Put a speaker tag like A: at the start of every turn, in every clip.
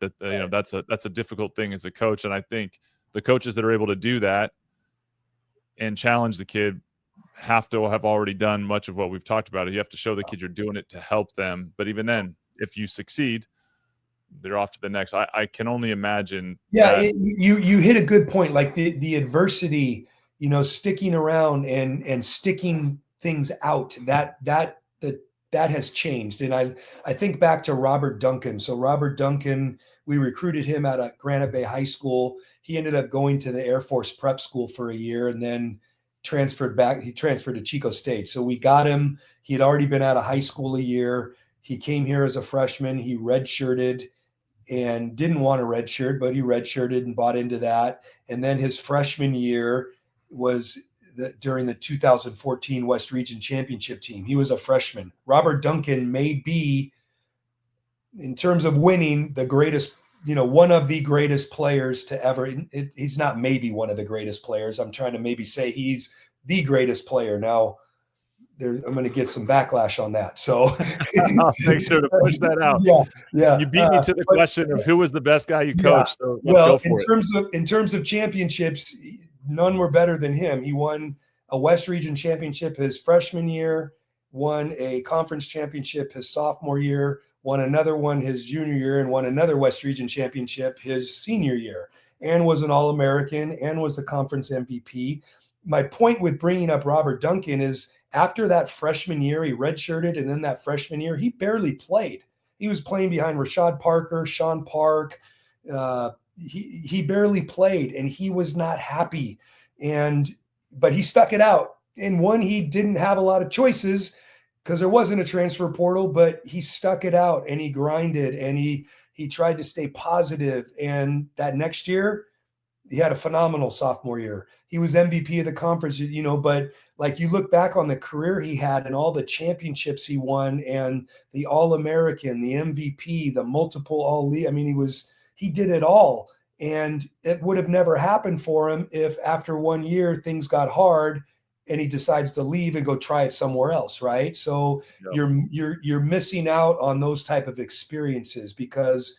A: that that's a difficult thing as a coach. And I think the coaches that are able to do that and challenge the kid have to have already done much of what we've talked about. You have to show the kid you're doing it to help them. But even then, if you succeed, they're off to the next. I can only imagine.
B: Yeah, you hit a good point. Like the adversity, sticking around and sticking things out, that has changed. And I think back to Robert Duncan. So Robert Duncan, we recruited him out of Granite Bay High School. He ended up going to the Air Force prep school for a year and then transferred back. He transferred to Chico State. So we got him. He had already been out of high school a year. He came here as a freshman. He redshirted and didn't want a red shirt, but he redshirted and bought into that. And then his freshman year was during the 2014 West Region Championship team. He was a freshman. Robert Duncan may be, in terms of winning, the greatest, one of the greatest players to ever. He's not maybe one of the greatest players. I'm trying to maybe say he's the greatest player. Now, I'm going to get some backlash on that. So
A: I'll make sure to push that out.
B: Yeah.
A: You beat me to the question of who was the best guy you coached.
B: Yeah.
A: So let's go for
B: in terms of championships, none were better than him. He won a West Region championship his freshman year, won a conference championship his sophomore year, won another one his junior year, and won another West Region championship his senior year, and was an All-American and was the conference MVP. My point with bringing up Robert Duncan is, after that freshman year, he redshirted, and then that freshman year, he barely played. He was playing behind Rashad Parker, Sean Park. He barely played, and he was not happy. But he stuck it out. And one, he didn't have a lot of choices because there wasn't a transfer portal, but he stuck it out, and he grinded, and he tried to stay positive. And that next year, he had a phenomenal sophomore year. He was MVP of the conference, but like you look back on the career he had and all the championships he won and the All-American, the MVP, the multiple All-League. I mean, he did it all. And it would have never happened for him if after 1 year things got hard and he decides to leave and go try it somewhere else, right? So you're missing out on those type of experiences because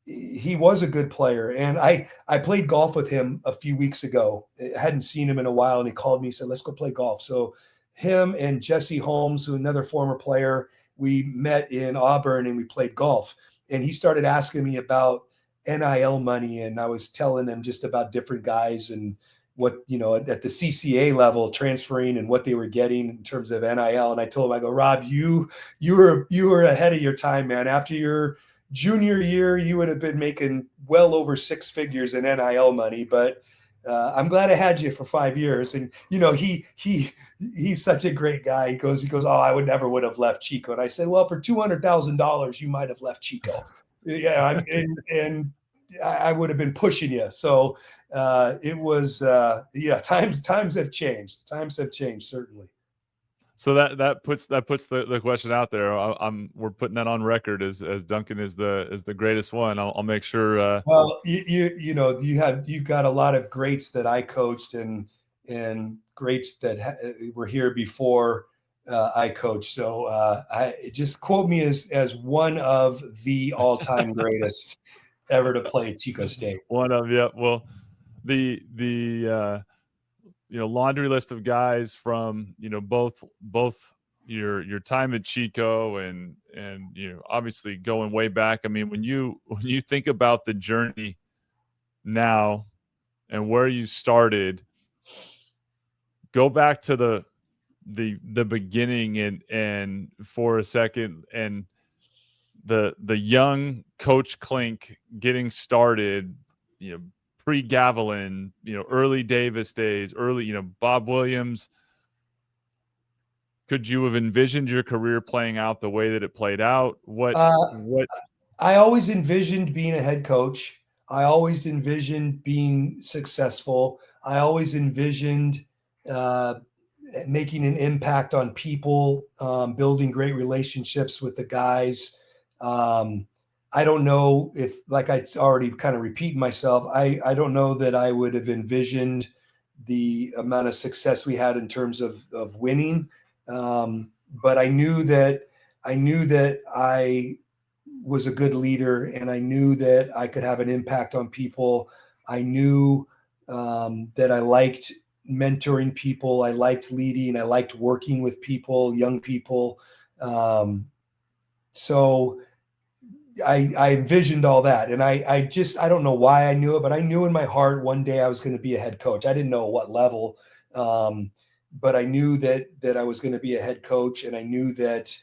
B: he was a good player. And I played golf with him a few weeks ago. I hadn't seen him in a while, and he called me and said, let's go play golf. So him and Jesse Holmes, who another former player, we met in Auburn and we played golf. And he started asking me about NIL money, and I was telling him just about different guys and what, at the CCA level transferring and what they were getting in terms of NIL. And I told him, I go, Rob, you were ahead of your time, man. After your junior year, you would have been making well over six figures in NIL money, but I'm glad I had you for 5 years. And he's such a great guy. He goes, oh, I would have left Chico. And I said, well, for $200,000, you might have left Chico. Yeah, and I would have been pushing you. So it was times have changed. Times have changed, certainly.
A: So that puts the question out there. We're putting that on record as Duncan is the greatest one. I'll make sure.
B: Well, you've got a lot of greats that I coached and greats that were here before I coached. So I just quote me as one of the all-time greatest ever to play Chico State.
A: One of Well, the laundry list of guys from, both your time at Chico and obviously going way back. I mean, when you think about the journey now and where you started, go back to the beginning and for a second, and the young Coach Klink getting started, pre-Gavilan, early Davis days, early, Bob Williams. Could you have envisioned your career playing out the way that it played out? What?
B: I always envisioned being a head coach. I always envisioned being successful. I always envisioned making an impact on people, building great relationships with the guys. I don't know if, like I already kind of repeating myself, I don't know that I would have envisioned the amount of success we had in terms of winning. But I knew that I was a good leader, and I knew that I could have an impact on people. I knew that I liked mentoring people. I liked leading. I liked working with people, young people. So I envisioned all that. And I don't know why I knew it, but I knew in my heart one day I was going to be a head coach. I didn't know what level, but I knew that I was going to be a head coach, and I knew that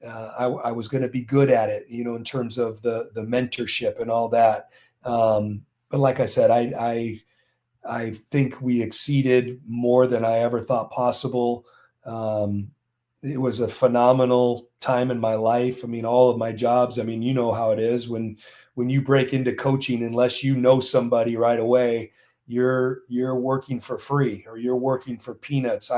B: I was going to be good at it, in terms of the mentorship and all that. But like I said, I think we exceeded more than I ever thought possible. It was a phenomenal time in my life. I mean, all of my jobs, I mean, you know how it is when you break into coaching, unless you know somebody right away, you're working for free, or you're working for peanuts.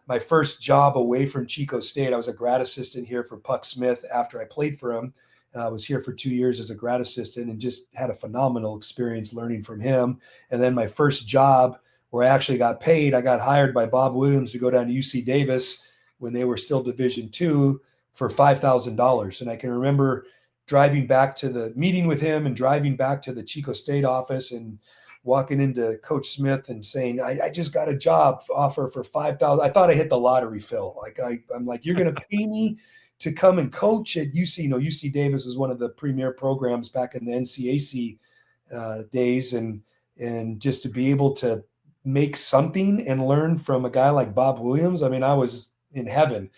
B: My first job away from Chico State, I was a grad assistant here for Puck Smith after I played for him. I was here for 2 years as a grad assistant and just had a phenomenal experience learning from him. And then my first job where I actually got paid, I got hired by Bob Williams to go down to UC Davis when they were still Division II for $5,000. And I can remember driving back to the meeting with him and driving back to the Chico State office and walking into Coach Smith and saying, I just got a job offer for $5,000. I thought I hit the lottery, Phil. I'm like, you're going to pay me to come and coach at UC. UC Davis was one of the premier programs back in the NCAC days. And just to be able to make something and learn from a guy like Bob Williams, I mean, I was in heaven.